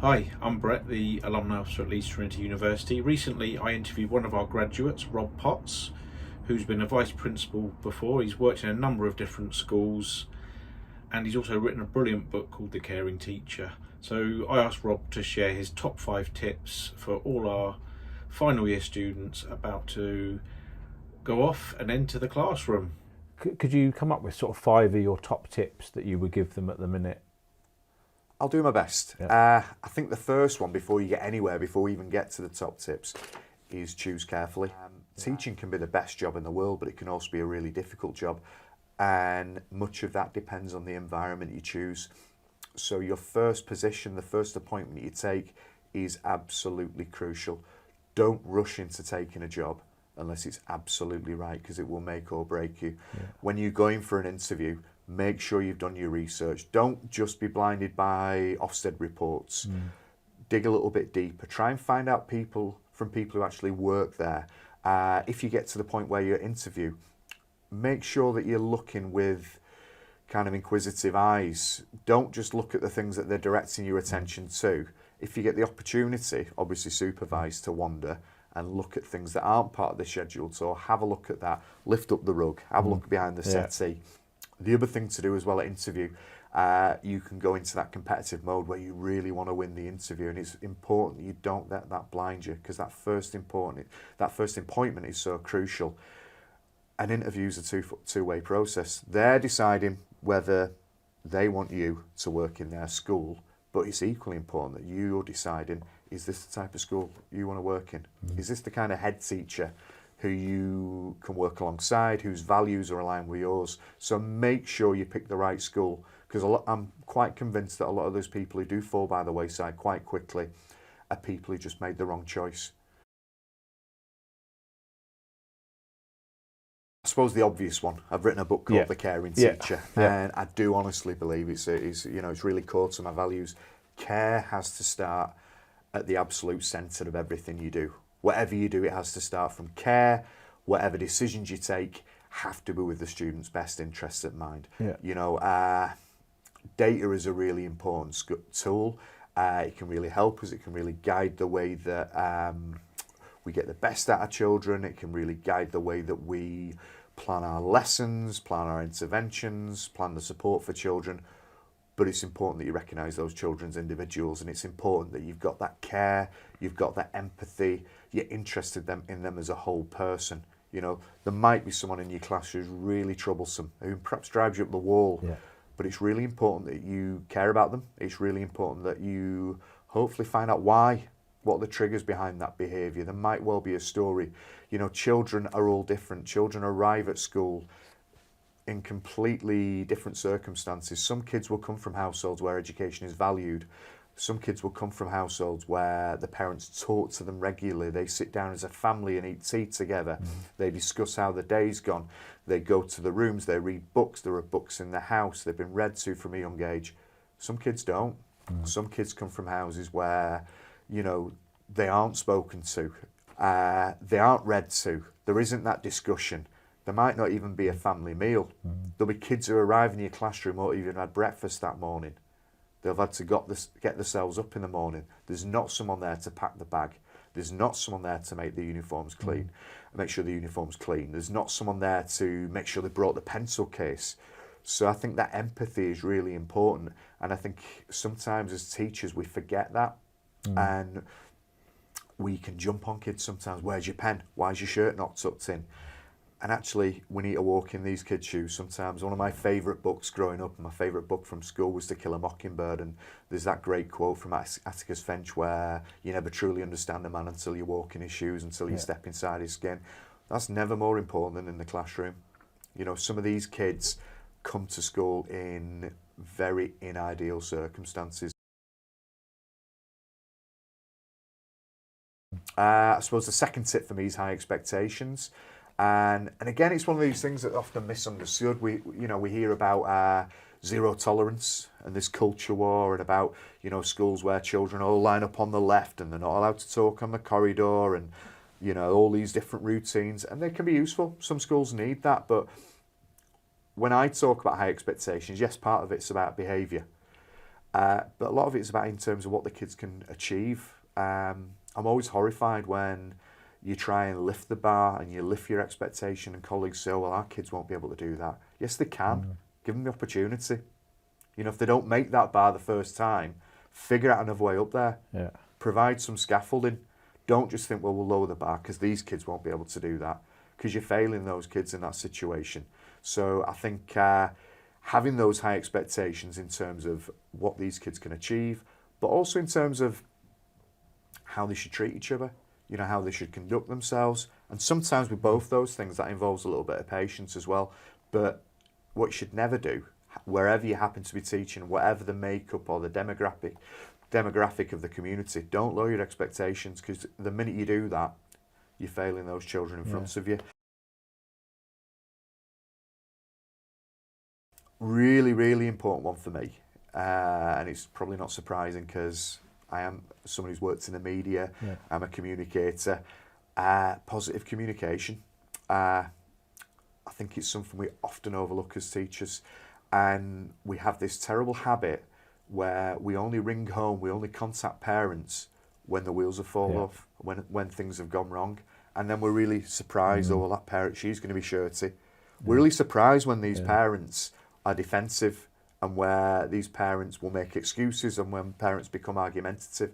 Hi, I'm Brett, the alumni officer at Leeds Trinity University. Recently, I interviewed one of our graduates, Rob Potts, who's been a vice principal before. He's worked in a number of different schools, and he's also written a brilliant book called The Caring Teacher. So I asked Rob to share his top 5 tips for all our final year students about to go off and enter the classroom. Could you come up with sort of 5 of your top tips that you would give them at the minute? I'll do my best. Yeah. I think the first one, before you get anywhere, before we even get to the top tips, is choose carefully. Teaching can be the best job in the world, but it can also be a really difficult job. And much of that depends on the environment you choose. So your first position, the first appointment you take is absolutely crucial. Don't rush into taking a job unless it's absolutely right, because it will make or break you. Yeah. When you're going for an interview, make sure you've done your research. Don't just be blinded by Ofsted reports. Dig a little bit deeper. Try and find out from people who actually work there. If you get to the point where you interview, make sure that you're looking with kind of inquisitive eyes. Don't just look at the things that they're directing your attention to. If you get the opportunity, obviously supervised, to wander and look at things that aren't part of the schedule, so have a look at that. Lift up the rug. Have a look behind the settee. The other thing to do as well at interview, you can go into that competitive mode where you really want to win the interview, and it's important that you don't let that blind you, because that first appointment is so crucial. An interview is a two-way process. They're deciding whether they want you to work in their school, but it's equally important that you're deciding, is this the type of school you want to work in? Is this the kind of head teacher who you can work alongside, whose values are aligned with yours? So make sure you pick the right school, because I'm quite convinced that a lot of those people who do fall by the wayside quite quickly are people who just made the wrong choice. I suppose the obvious one, I've written a book called The Caring Teacher, and I do honestly believe it's really core to my values. Care has to start at the absolute centre of everything you do. Whatever you do, it has to start from care. Whatever decisions you take have to be with the student's best interests at mind. Data is a really important tool. It can really help us. It can really guide the way that we get the best out of children. It can really guide the way that we plan our lessons, plan our interventions, plan the support for children. But it's important that you recognise those children as individuals, and it's important that you've got that care, you've got that empathy, you're interested in them as a whole person. There might be someone in your class who's really troublesome, who perhaps drives you up the wall, but it's really important that you care about them. It's really important that you hopefully find out why, what are the triggers behind that behaviour. There might well be a story. Children are all different. Children arrive at school in completely different circumstances. Some kids will come from households where education is valued. Some kids will come from households where the parents talk to them regularly. They sit down as a family and eat tea together. They discuss how the day's gone. They go to the rooms, they read books. There are books in the house. They've been read to from a young age. Some kids don't. Some kids come from houses where, they aren't spoken to. They aren't read to. There isn't that discussion. There might not even be a family meal. There'll be kids who arrive in your classroom who haven't even had breakfast that morning. They'll have had to get themselves up in the morning. There's not someone there to pack the bag. There's not someone there to make the uniforms clean, make sure the uniform's clean. There's not someone there to make sure they brought the pencil case. So I think that empathy is really important. And I think sometimes as teachers we forget that. And we can jump on kids sometimes. Where's your pen? Why's your shirt not tucked in? And actually, we need to walk in these kids' shoes sometimes. One of my favourite books growing up, my favourite book from school was To Kill a Mockingbird. And there's that great quote from Atticus Finch where you never truly understand a man until you walk in his shoes, until you step inside his skin. That's never more important than in the classroom. Some of these kids come to school in very unideal circumstances. I suppose the second tip for me is high expectations. And again, it's one of these things that often misunderstood. We hear about zero tolerance and this culture war, and about schools where children all line up on the left and they're not allowed to talk on the corridor, and all these different routines, and they can be useful. Some schools need that, but when I talk about high expectations, yes, part of it's about behaviour. But a lot of it is about in terms of what the kids can achieve. I'm always horrified when you try and lift the bar and you lift your expectation and colleagues say, oh, well, our kids won't be able to do that. Yes, they can. Give them the opportunity. You know, if they don't make that bar the first time, figure out another way up there. Yeah. Provide some scaffolding. Don't just think, well, we'll lower the bar because these kids won't be able to do that, because you're failing those kids in that situation. So I think having those high expectations in terms of what these kids can achieve, but also in terms of how they should treat each other, you know, how they should conduct themselves. And sometimes with both those things, that involves a little bit of patience as well. But what you should never do, wherever you happen to be teaching, whatever the makeup or the demographic of the community, don't lower your expectations, because the minute you do that, you're failing those children in front of you. Really, really important one for me. And it's probably not surprising because I am someone who's worked in the media. Yeah. I'm a communicator. Positive communication. I think it's something we often overlook as teachers. And we have this terrible habit where we only ring home, we only contact parents when the wheels have fallen off, when things have gone wrong. And then we're really surprised, oh, well, that parent, she's going to be shirty. We're really surprised when these parents are defensive, and where these parents will make excuses, and when parents become argumentative.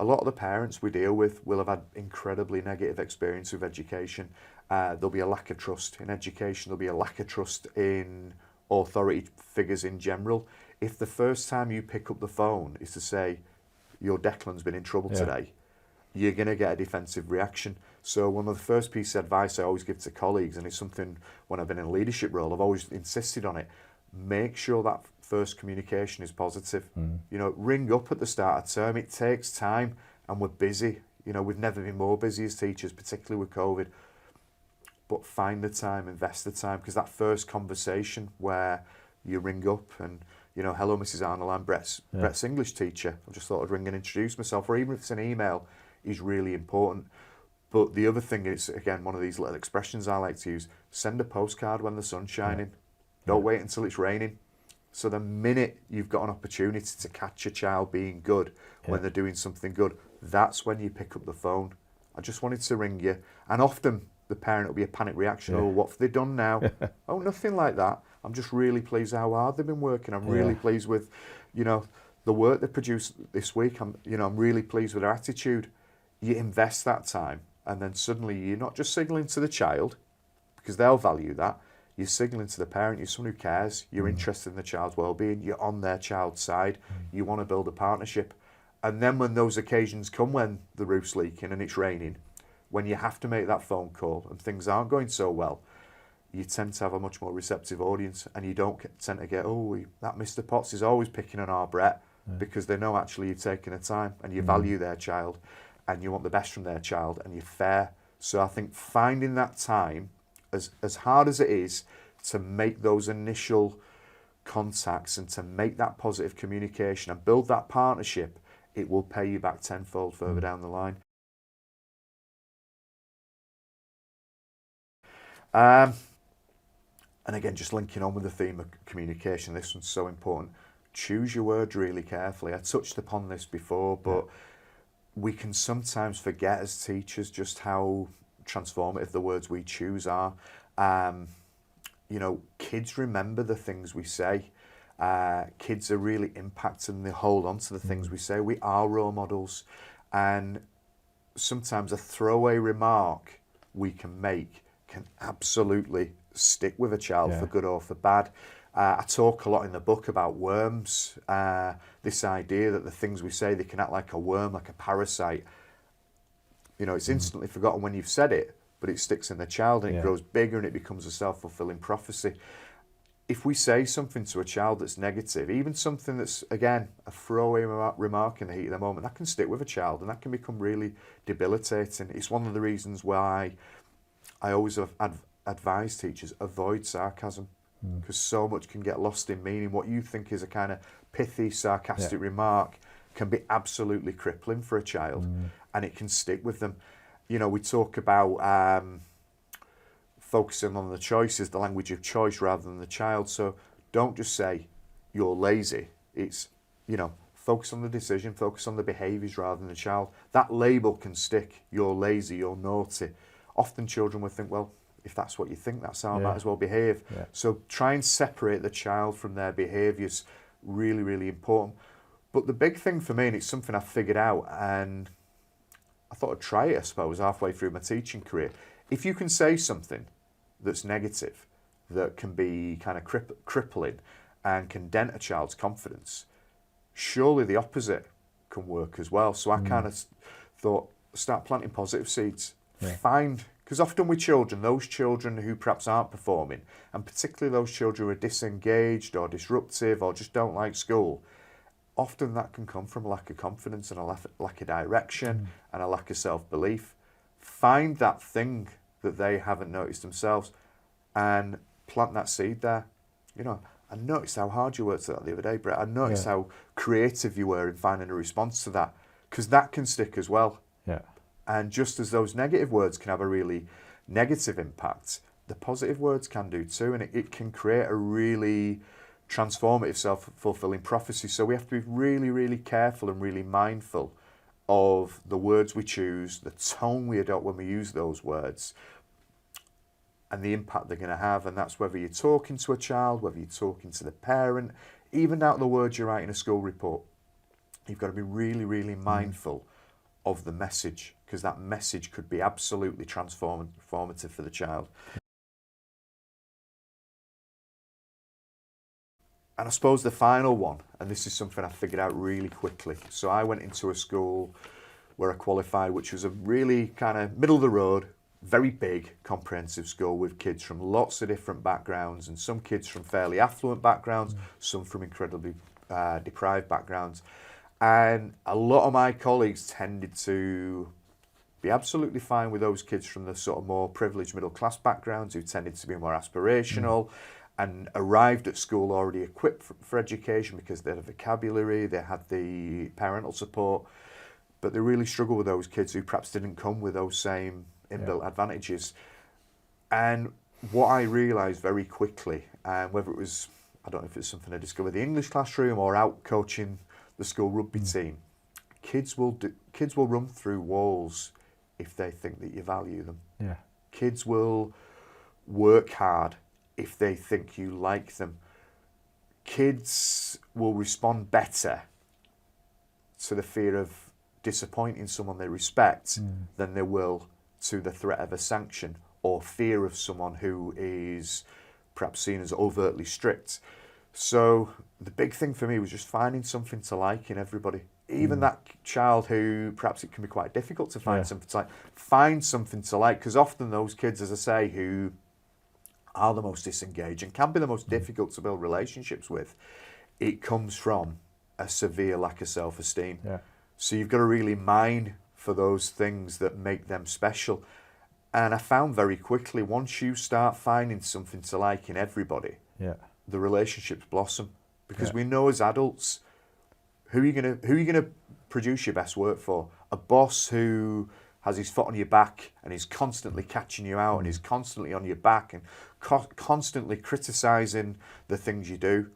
A lot of the parents we deal with will have had incredibly negative experience with education. There'll be a lack of trust in education. There'll be a lack of trust in authority figures in general. If the first time you pick up the phone is to say, your Declan's been in trouble today, you're going to get a defensive reaction. So one of the first pieces of advice I always give to colleagues, and it's something when I've been in a leadership role, I've always insisted on it, make sure that first communication is positive. You know, ring up at the start of term. It takes time, and we're busy. You know, we've never been more busy as teachers, particularly with COVID. But find the time, invest the time, because that first conversation where you ring up and, you know, hello, Mrs. Arnold, I'm Brett's English teacher. I just thought I'd ring and introduce myself, or even if it's an email, is really important. But the other thing is, again, one of these little expressions I like to use, send a postcard when the sun's shining. Don't wait until it's raining. So the minute you've got an opportunity to catch a child being good when they're doing something good, that's when you pick up the phone. I just wanted to ring you. And often the parent will be a panic reaction. Oh, what have they done now? Oh, nothing like that. I'm just really pleased how hard they've been working. I'm really pleased with, you know, the work they produced this week. I'm really pleased with their attitude. You invest that time, and then suddenly you're not just signalling to the child, because they'll value that. You're signalling to the parent, you're someone who cares, you're interested in the child's well-being, you're on their child's side, you want to build a partnership. And then when those occasions come, when the roof's leaking and it's raining, when you have to make that phone call and things aren't going so well, you tend to have a much more receptive audience, and you don't tend to get, oh, that Mr. Potts is always picking on our Brett, because they know actually you've taken the time and you value their child and you want the best from their child and you're fair. So I think finding that time, as hard as it is to make those initial contacts and to make that positive communication and build that partnership, it will pay you back tenfold further down the line. And again, just linking on with the theme of communication, this one's so important. Choose your words really carefully. I touched upon this before, but we can sometimes forget as teachers just how transformative the words we choose are. You know, kids remember the things we say. Kids are really impacted and they hold on to the things we say. We are role models, and sometimes a throwaway remark we can make can absolutely stick with a child for good or for bad. I talk a lot in the book about worms, this idea that the things we say, they can act like a worm, like a parasite. You know, it's instantly forgotten when you've said it, but it sticks in the child and it grows bigger and it becomes a self-fulfilling prophecy. If we say something to a child that's negative, even something that's, again, a throwaway remark in the heat of the moment, that can stick with a child and that can become really debilitating. It's one of the reasons why I always advise teachers, avoid sarcasm, because so much can get lost in meaning. What you think is a kind of pithy, sarcastic remark can be absolutely crippling for a child, and it can stick with them. You know, we talk about focusing on the choices, the language of choice rather than the child. So don't just say, you're lazy. It's, you know, focus on the decision, focus on the behaviours rather than the child. That label can stick. You're lazy, you're naughty. Often children will think, well, if that's what you think, that's how I might as well behave. Yeah. So try and separate the child from their behaviours. Really, really important. But the big thing for me, and it's something I figured out, and I thought I'd try it, I suppose, halfway through my teaching career. If you can say something that's negative, that can be kind of crippling and can dent a child's confidence, surely the opposite can work as well. So I kind of thought, start planting positive seeds. Yeah. Find, because often with children, those children who perhaps aren't performing, and particularly those children who are disengaged or disruptive or just don't like school, often that can come from a lack of confidence and a lack of direction and a lack of self-belief. Find that thing that they haven't noticed themselves and plant that seed there. You know, I noticed how hard you worked at that the other day, Brett. I noticed how creative you were in finding a response to that, because that can stick as well. Yeah. And just as those negative words can have a really negative impact, the positive words can do too, and it can create a really transformative, self-fulfilling prophecy. So we have to be really, really careful and really mindful of the words we choose, the tone we adopt when we use those words, and the impact they're going to have. And that's whether you're talking to a child, whether you're talking to the parent, even down to the words you write in a school report. You've got to be really, really mindful of the message, because that message could be absolutely transformative for the child. And I suppose the final one, and this is something I figured out really quickly. So I went into a school where I qualified, which was a really kind of middle of the road, very big, comprehensive school with kids from lots of different backgrounds, and some kids from fairly affluent backgrounds, some from incredibly deprived backgrounds. And a lot of my colleagues tended to be absolutely fine with those kids from the sort of more privileged middle class backgrounds who tended to be more aspirational and arrived at school already equipped for education because they had a vocabulary, they had the parental support, but they really struggled with those kids who perhaps didn't come with those same inbuilt advantages. And what I realised very quickly, and whether it was, I don't know if it's something I discovered in the English classroom or out coaching the school rugby team, kids will run through walls if they think that you value them. Yeah. Kids will work hard if they think you like them. Kids will respond better to the fear of disappointing someone they respect than they will to the threat of a sanction or fear of someone who is perhaps seen as overtly strict. So the big thing for me was just finding something to like in everybody. Even that child who perhaps it can be quite difficult to find something to like, find something to like, because often those kids, as I say, who are the most disengaged and can be the most difficult to build relationships with, it comes from a severe lack of self-esteem. Yeah. So you've got to really mine for those things that make them special. And I found very quickly, once you start finding something to like in everybody, the relationships blossom. Because we know as adults, who are you gonna produce your best work for? A boss who has his foot on your back and is constantly catching you out and is constantly on your back and constantly criticising the things you do?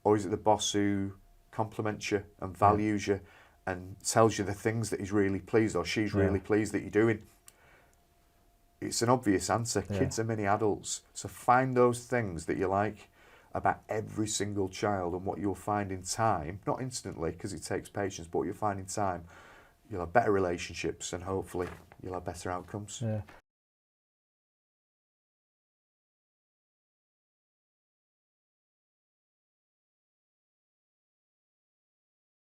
Or is it the boss who compliments you and values you and tells you the things that he's really pleased or she's really pleased that you're doing? It's an obvious answer. Kids are mini adults. So find those things that you like about every single child, and what you'll find in time, not instantly because it takes patience, but what you'll find in time, you'll have better relationships and hopefully you'll have better outcomes. Yeah.